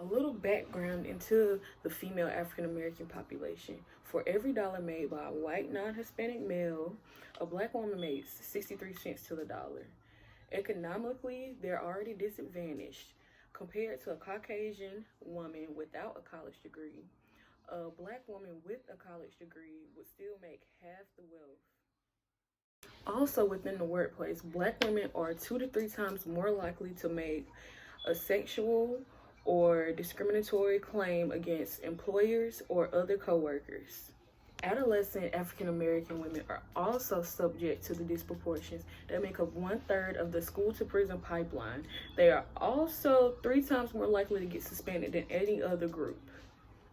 A little background into the female African American population. For every dollar made by a white non-Hispanic male, a black woman makes 63 cents to the dollar. Economically, they're already disadvantaged compared to a Caucasian woman without a college degree. A black woman with a college degree would still make half the wealth. Also, within the workplace, black women are 2 to 3 times more likely to make a sexual or discriminatory claim against employers or other coworkers. Adolescent African American women are also subject to the disproportions that make up 1/3 of the school to prison pipeline. They are also 3 times more likely to get suspended than any other group.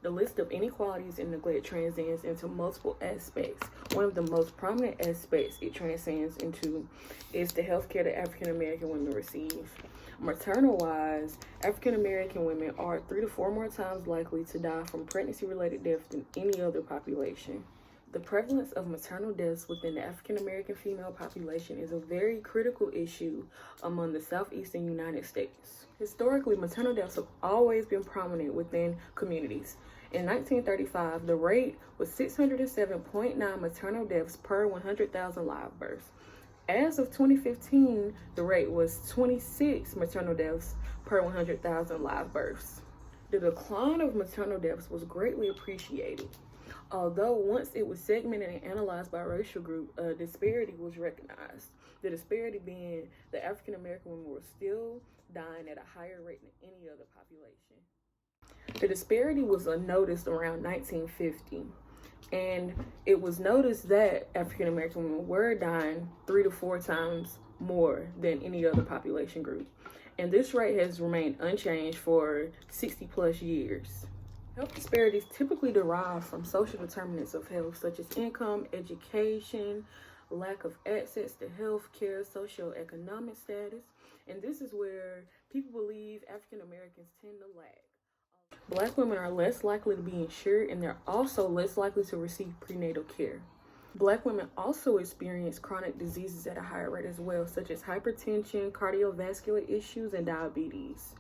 The list of inequalities and neglect transcends into multiple aspects. One of the most prominent aspects it transcends into is the health care that African American women receive. Maternal-wise, African American women are 3 to 4 more times likely to die from pregnancy-related death than any other population. The prevalence of maternal deaths within the African American female population is a very critical issue among the southeastern United States. Historically, maternal deaths have always been prominent within communities. In 1935, the rate was 607.9 maternal deaths per 100,000 live births. As of 2015, the rate was 26 maternal deaths per 100,000 live births. The decline of maternal deaths was greatly appreciated. Although once it was segmented and analyzed by racial group, a disparity was recognized. The disparity being that African American women were still dying at a higher rate than any other population. The disparity was noticed around 1950, and it was noticed that African American women were dying 3 to 4 times more than any other population group. And this rate has remained unchanged for 60 plus years. Health disparities typically derive from social determinants of health, such as income, education, lack of access to health care, socioeconomic status, and this is where people believe African Americans tend to lack. Black women are less likely to be insured, and they're also less likely to receive prenatal care. Black women also experience chronic diseases at a higher rate as well, such as hypertension, cardiovascular issues, and diabetes.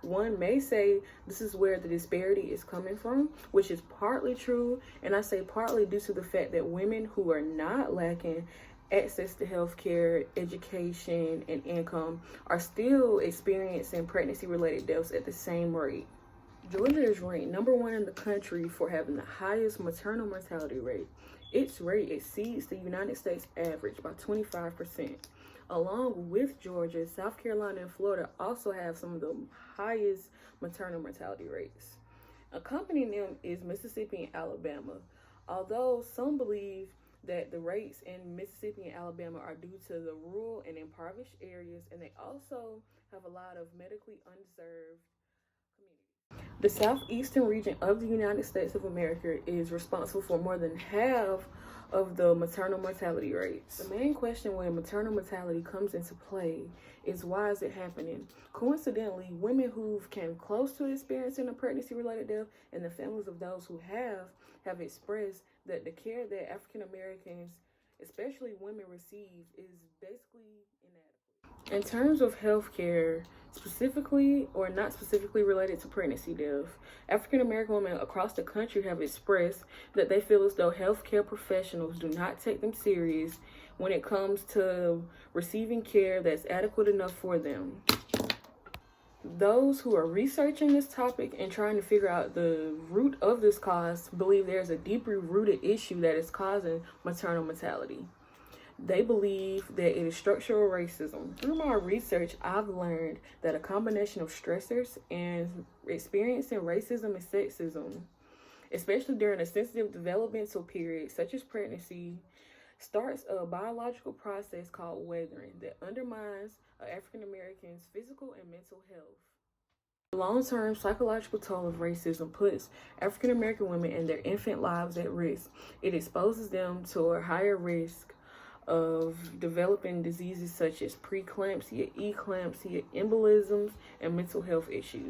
One may say this is where the disparity is coming from, which is partly true, and I say partly due to the fact that women who are not lacking access to health care, education, and income are still experiencing pregnancy-related deaths at the same rate. Georgia is ranked #1 in the country for having the highest maternal mortality rate. Its rate exceeds the United States average by 25%. Along with Georgia, South Carolina and Florida also have some of the highest maternal mortality rates. Accompanying them is Mississippi and Alabama. Although some believe that the rates in Mississippi and Alabama are due to the rural and impoverished areas, and they also have a lot of medically unserved communities. The southeastern region of the United States of America is responsible for more than half of the maternal mortality rates. The main question when maternal mortality comes into play is, why is it happening? Coincidentally, women who've came close to experiencing a pregnancy-related death and the families of those who have expressed that the care that African Americans, especially women, receive is basically inadequate. In terms of healthcare, specifically or not specifically related to pregnancy death, African American women across the country have expressed that they feel as though healthcare professionals do not take them serious when it comes to receiving care that's adequate enough for them. Those who are researching this topic and trying to figure out the root of this cause believe there's a deeper rooted issue that is causing maternal mortality. They believe that it is structural racism. Through my research, I've learned that a combination of stressors and experiencing racism and sexism, especially during a sensitive developmental period such as pregnancy, starts a biological process called weathering that undermines African Americans' physical and mental health. The long-term psychological toll of racism puts African American women and their infant lives at risk. It exposes them to a higher risk of developing diseases such as preeclampsia, eclampsia, embolisms, and mental health issues.